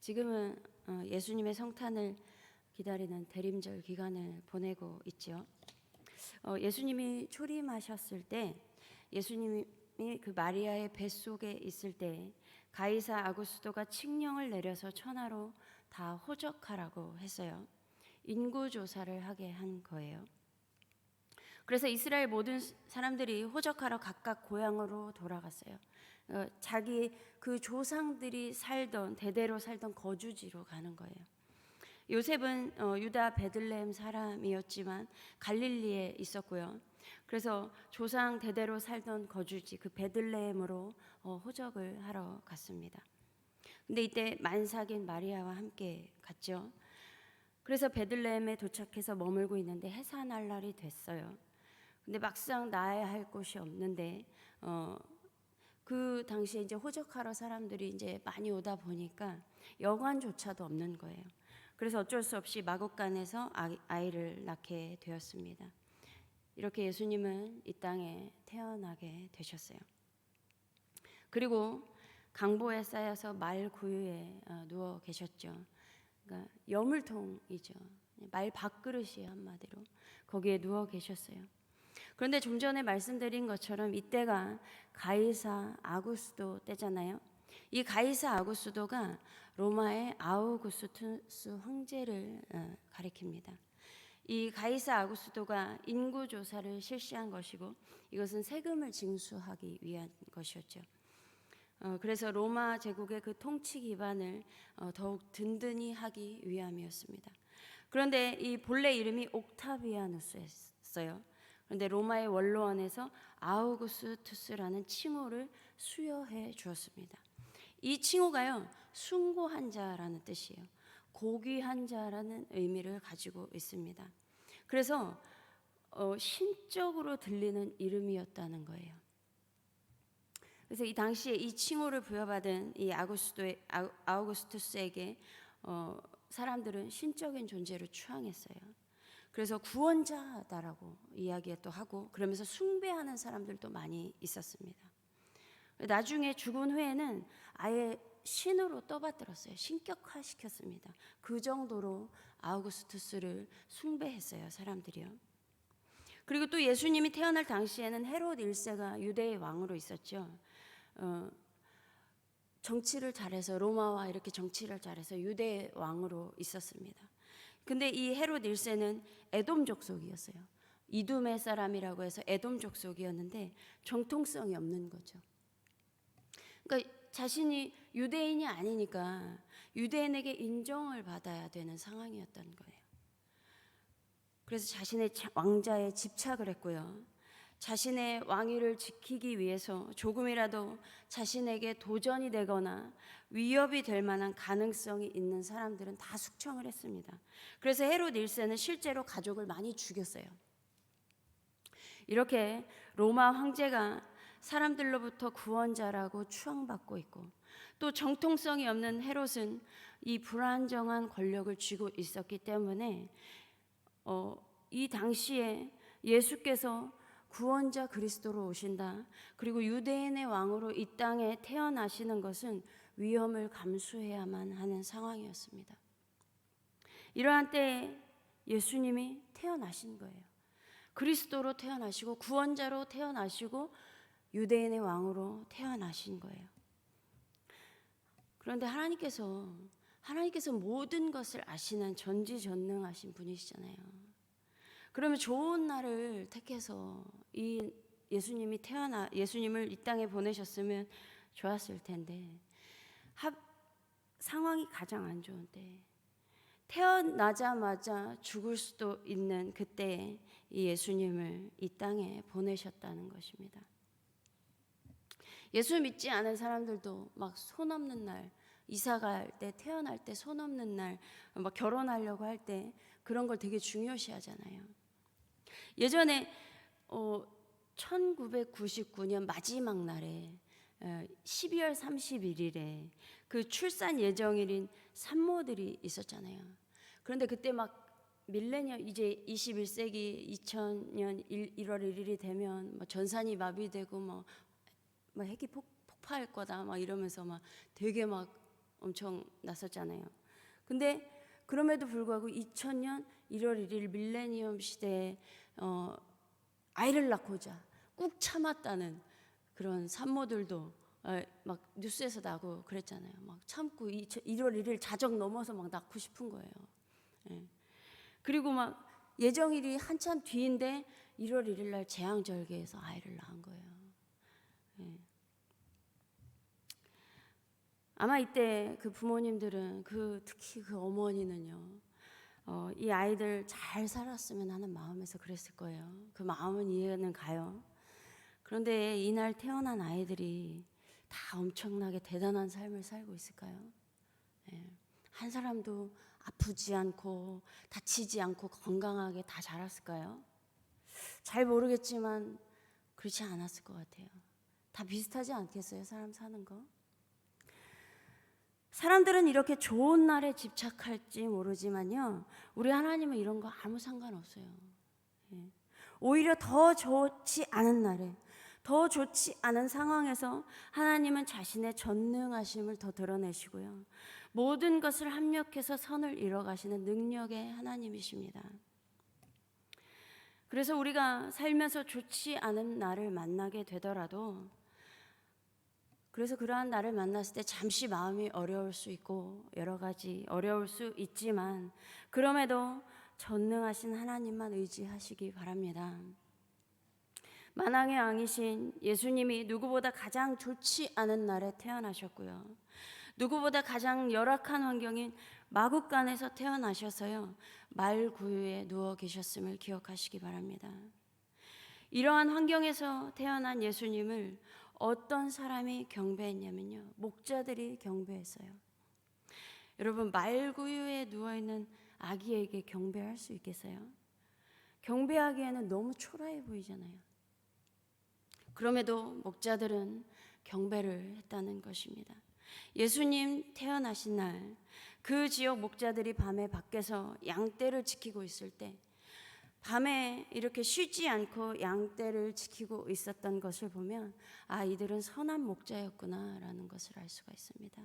지금은 예수님의 성탄을 기다리는 대림절 기간을 보내고 있죠. 예수님이 초림하셨을 때, 예수님이 그 마리아의 뱃속에 있을 때 가이사 아구스도가 칙령을 내려서 천하로 다 호적하라고 했어요. 인구 조사를 하게 한 거예요. 그래서 이스라엘 모든 사람들이 호적하러 각각 고향으로 돌아갔어요. 자기 그 조상들이 살던, 대대로 살던 거주지로 가는 거예요. 요셉은 유다 베들레헴 사람이었지만 갈릴리에 있었고요. 그래서 조상 대대로 살던 거주지 그 베들레헴으로 호적을 하러 갔습니다. 근데 이때 만삭인 마리아와 함께 갔죠. 그래서 베들레헴에 도착해서 머물고 있는데 해산할 날이 됐어요. 근데 막상 나아야 할 곳이 없는데 그 당시에 이제 호적하러 사람들이 이제 많이 오다 보니까 여관조차도 없는 거예요. 그래서 어쩔 수 없이 마국간에서 아이를 낳게 되었습니다. 이렇게 예수님은 이 땅에 태어나게 되셨어요. 그리고 강보에 쌓여서 말 구유에 누워 계셨죠. 그러니까 여물통이죠. 말 밥그릇이 한마디로 거기에 누워 계셨어요. 그런데 좀 전에 말씀드린 것처럼 이때가 가이사 아구스도 때잖아요. 이 가이사 아구스도가 로마의 아우구스투스 황제를 가리킵니다. 이 가이사 아구스도가 인구 조사를 실시한 것이고 이것은 세금을 징수하기 위한 것이었죠. 그래서 로마 제국의 그 통치 기반을 더욱 든든히 하기 위함이었습니다. 그런데 이 본래 이름이 옥타비아누스였어요. 그런데 로마의 원로원에서 아우구스투스라는 칭호를 수여해 주었습니다. 이 칭호가요, 숭고한 자라는 뜻이에요. 고귀한 자라는 의미를 가지고 있습니다. 그래서 신적으로 들리는 이름이었다는 거예요. 그래서 이 당시에 이 칭호를 부여받은 이 아우구스투스에게 사람들은 신적인 존재로 추앙했어요. 그래서 구원자다라고 이야기 또 하고 그러면서 숭배하는 사람들도 많이 있었습니다. 나중에 죽은 후에는 아예 신으로 떠받들었어요. 신격화시켰습니다. 그 정도로 아우구스투스를 숭배했어요, 사람들이요. 그리고 또 예수님이 태어날 당시에는 헤롯 1세가 유대의 왕으로 있었죠. 정치를 잘해서 로마와 이렇게 정치를 잘해서 유대의 왕으로 있었습니다. 근데 이 헤롯 1세는 에돔 족속이었어요. 이둠의 사람이라고 해서 에돔 족속이었는데 정통성이 없는 거죠. 그러니까 자신이 유대인이 아니니까 유대인에게 인정을 받아야 되는 상황이었던 거예요. 그래서 자신의 왕자에 집착을 했고요. 자신의 왕위를 지키기 위해서 조금이라도 자신에게 도전이 되거나 위협이 될 만한 가능성이 있는 사람들은 다 숙청을 했습니다. 그래서 헤롯 1세는 실제로 가족을 많이 죽였어요. 이렇게 로마 황제가 사람들로부터 구원자라고 추앙받고 있고 또 정통성이 없는 헤롯은 이 불안정한 권력을 쥐고 있었기 때문에 이 당시에 예수께서 구원자 그리스도로 오신다. 그리고 유대인의 왕으로 이 땅에 태어나시는 것은 위험을 감수해야만 하는 상황이었습니다. 이러한 때에 예수님이 태어나신 거예요. 그리스도로 태어나시고 구원자로 태어나시고 유대인의 왕으로 태어나신 거예요. 그런데 하나님께서 모든 것을 아시는 전지전능하신 분이시잖아요. 그러면 좋은 날을 택해서 이 예수님을 이 땅에 보내셨으면 좋았을 텐데 상황이 가장 안 좋은데 태어나자마자 죽을 수도 있는 그때에 이 예수님을 이 땅에 보내셨다는 것입니다. 예수 믿지 않은 사람들도 막 손 없는 날, 이사 갈 때, 태어날 때 손 없는 날, 막 결혼하려고 할 때 그런 걸 되게 중요시 하잖아요. 예전에 1999년 마지막 날에 12월 31일에 그 출산 예정일인 산모들이 있었잖아요. 그런데 그때 막 밀레니엄 이제 21세기 2000년 1월 1일이 되면 막 전산이 마비되고 막 핵이 폭파할 거다 막 이러면서 막 되게 막 엄청 났었잖아요. 근데 그럼에도 불구하고 2000년 1월 1일 밀레니엄 시대에 아이를 낳고자 꾹 참았다는 그런 산모들도 막 뉴스에서 나고 그랬잖아요. 막 참고 1월 1일 자정 넘어서 막 낳고 싶은 거예요. 예. 그리고 막 예정일이 한참 뒤인데 1월 1일 날 재앙절개에서 아이를 낳은 거예요. 예. 아마 이때 그 부모님들은 특히 그 어머니는요, 이 아이들 잘 살았으면 하는 마음에서 그랬을 거예요. 그 마음은 이해는 가요. 그런데 이날 태어난 아이들이 다 엄청나게 대단한 삶을 살고 있을까요? 예. 한 사람도 아프지 않고 다치지 않고 건강하게 다 자랐을까요? 잘 모르겠지만 그렇지 않았을 것 같아요. 다 비슷하지 않겠어요? 사람 사는 거? 사람들은 이렇게 좋은 날에 집착할지 모르지만요, 우리 하나님은 이런 거 아무 상관없어요. 예. 오히려 더 좋지 않은 날에, 더 좋지 않은 상황에서 하나님은 자신의 전능하심을 더 드러내시고요, 모든 것을 합력해서 선을 이뤄가시는 능력의 하나님이십니다. 그래서 우리가 살면서 좋지 않은 날을 만나게 되더라도, 그래서 그러한 날을 만났을 때 잠시 마음이 어려울 수 있고 여러 가지 어려울 수 있지만, 그럼에도 전능하신 하나님만 의지하시기 바랍니다. 만왕의 왕이신 예수님이 누구보다 가장 좋지 않은 날에 태어나셨고요, 누구보다 가장 열악한 환경인 마국간에서 태어나셔서요, 말구유에 누워 계셨음을 기억하시기 바랍니다. 이러한 환경에서 태어난 예수님을 어떤 사람이 경배했냐면요, 목자들이 경배했어요. 여러분, 말구유에 누워있는 아기에게 경배할 수 있겠어요? 경배하기에는 너무 초라해 보이잖아요. 그럼에도 목자들은 경배를 했다는 것입니다. 예수님 태어나신 날, 그 지역 목자들이 밤에 밖에서 양떼를 지키고 있을 때, 밤에 이렇게 쉬지 않고 양떼를 지키고 있었던 것을 보면, 이들은 선한 목자였구나라는 것을 알 수가 있습니다.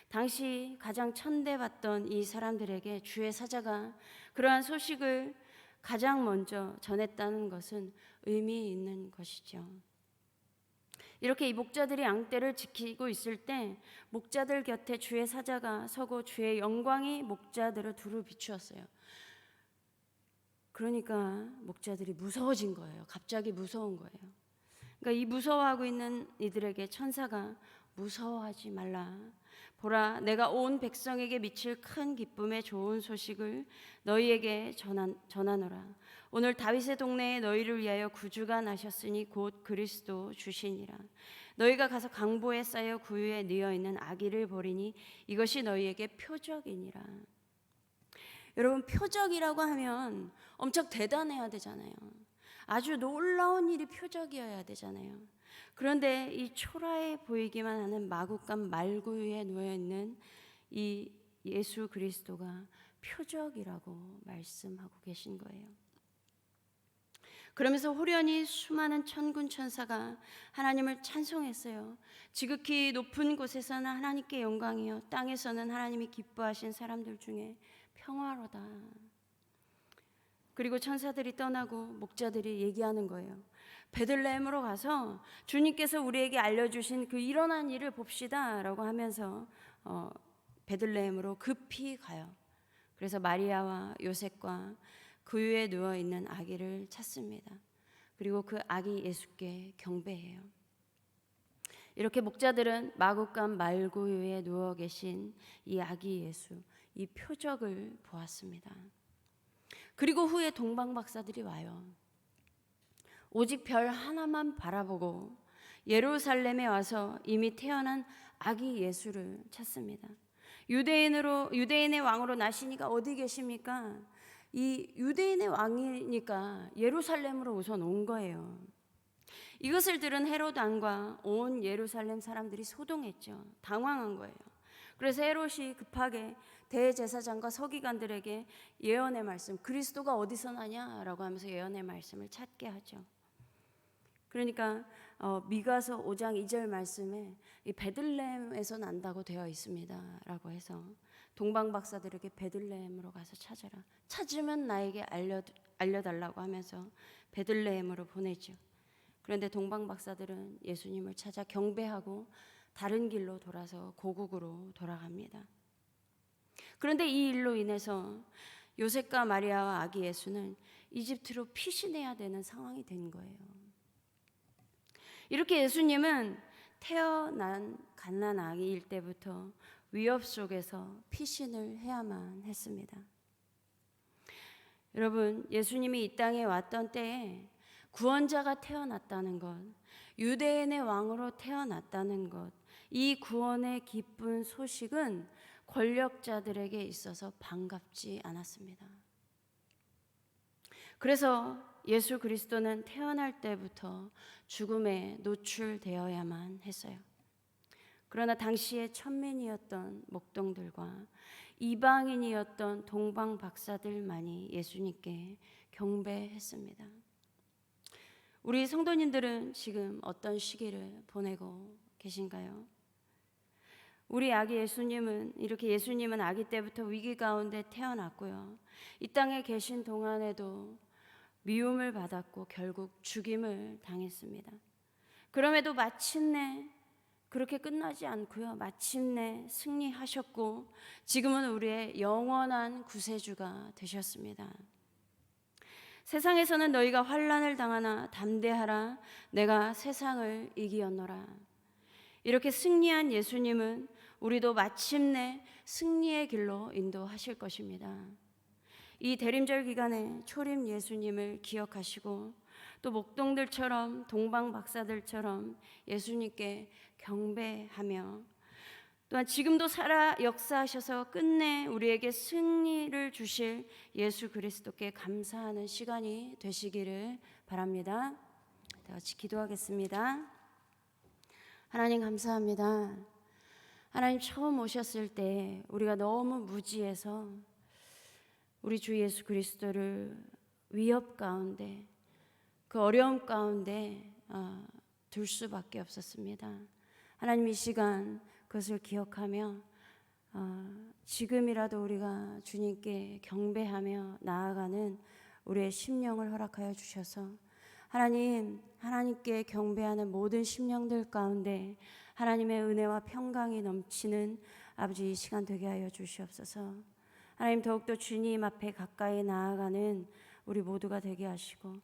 당시 가장 천대받던 이 사람들에게 주의 사자가 그러한 소식을 가장 먼저 전했다는 것은 의미 있는 것이죠. 이렇게 이 목자들이 양떼를 지키고 있을 때 목자들 곁에 주의 사자가 서고 주의 영광이 목자들을 두루 비추었어요. 그러니까 목자들이 무서워진 거예요. 갑자기 무서운 거예요. 그러니까 이 무서워하고 있는 이들에게 천사가 무서워하지 말라. 보라, 내가 온 백성에게 미칠 큰 기쁨의 좋은 소식을 너희에게 전하노라. 오늘 다윗의 동네에 너희를 위하여 구주가 나셨으니 곧 그리스도 주시니라. 너희가 가서 강보에 쌓여 구유에 뉘어 있는 아기를 보리니 이것이 너희에게 표적이니라. 여러분, 표적이라고 하면 엄청 대단해야 되잖아요. 아주 놀라운 일이 표적이어야 되잖아요. 그런데 이 초라해 보이기만 하는 마국간 말구유에 누워있는 이 예수 그리스도가 표적이라고 말씀하고 계신 거예요. 그러면서 호련히 수많은 천군 천사가 하나님을 찬송했어요. 지극히 높은 곳에서는 하나님께 영광이요, 땅에서는 하나님이 기뻐하신 사람들 중에 평화로다. 그리고 천사들이 떠나고 목자들이 얘기하는 거예요. 베들레헴으로 가서 주님께서 우리에게 알려주신 그 일어난 일을 봅시다 라고 하면서 베들레헴으로 급히 가요. 그래서 마리아와 요셉과 구유에 누워있는 아기를 찾습니다. 그리고 그 아기 예수께 경배해요. 이렇게 목자들은 마국간 말구유에 누워 계신 이 아기 예수, 이 표적을 보았습니다. 그리고 후에 동방박사들이 와요. 오직 별 하나만 바라보고 예루살렘에 와서 이미 태어난 아기 예수를 찾습니다. 유대인의 왕으로 나시니까 어디 계십니까? 이 유대인의 왕이니까 예루살렘으로 우선 온 거예요. 이것을 들은 헤롯 왕과 온 예루살렘 사람들이 소동했죠. 당황한 거예요. 그래서 헤롯이 급하게 대제사장과 서기관들에게 예언의 말씀, 그리스도가 어디서 나냐라고 하면서 예언의 말씀을 찾게 하죠. 그러니까 미가서 5장 2절 말씀에 이 베들레헴에서 난다고 되어 있습니다라고 해서 동방 박사들에게 베들레헴으로 가서 찾아라. 찾으면 나에게 알려달라고 하면서 베들레헴으로 보내죠. 그런데 동방 박사들은 예수님을 찾아 경배하고 다른 길로 돌아서 고국으로 돌아갑니다. 그런데 이 일로 인해서 요셉과 마리아와 아기 예수는 이집트로 피신해야 되는 상황이 된 거예요. 이렇게 예수님은 태어난 갓난 아기일 때부터 위협 속에서 피신을 해야만 했습니다. 여러분, 예수님이 이 땅에 왔던 때에 구원자가 태어났다는 것, 유대인의 왕으로 태어났다는 것, 이 구원의 기쁜 소식은 권력자들에게 있어서 반갑지 않았습니다. 그래서 예수 그리스도는 태어날 때부터 죽음에 노출되어야만 했어요. 그러나 당시에 천민이었던 목동들과 이방인이었던 동방 박사들만이 예수님께 경배했습니다. 우리 성도님들은 지금 어떤 시기를 보내고 계신가요? 우리 아기 예수님은 예수님은 아기 때부터 위기 가운데 태어났고요. 이 땅에 계신 동안에도 미움을 받았고 결국 죽임을 당했습니다. 그럼에도 마침내 그렇게 끝나지 않고요. 마침내 승리하셨고 지금은 우리의 영원한 구세주가 되셨습니다. 세상에서는 너희가 환난을 당하나 담대하라. 내가 세상을 이기었노라. 이렇게 승리한 예수님은 우리도 마침내 승리의 길로 인도하실 것입니다. 이 대림절 기간에 초림 예수님을 기억하시고 또 목동들처럼 동방 박사들처럼 예수님께 경배하며 또한 지금도 살아 역사하셔서 끝내 우리에게 승리를 주실 예수 그리스도께 감사하는 시간이 되시기를 바랍니다. 다 같이 기도하겠습니다. 하나님 감사합니다. 하나님 처음 오셨을 때 우리가 너무 무지해서 우리 주 예수 그리스도를 위협 가운데 그 어려움 가운데 둘 수밖에 없었습니다. 하나님 이 시간 그것을 기억하며 지금이라도 우리가 주님께 경배하며 나아가는 우리의 심령을 허락하여 주셔서 하나님께 경배하는 모든 심령들 가운데 하나님의 은혜와 평강이 넘치는 아버지 이 시간 되게 하여 주시옵소서. 하나님 더욱더 주님 앞에 가까이 나아가는 우리 모두가 되게 하시고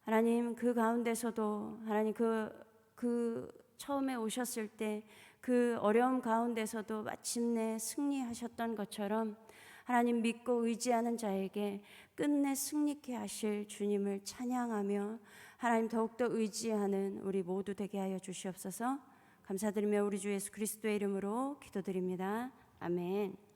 하나님 그 가운데서도 하나님 그 처음에 오셨을 때 그 어려움 가운데서도 마침내 승리하셨던 것처럼 하나님 믿고 의지하는 자에게 끝내 승리케 하실 주님을 찬양하며 하나님 더욱더 의지하는 우리 모두 되게 하여 주시옵소서. 감사드리며 우리 주 예수 그리스도의 이름으로 기도드립니다. 아멘.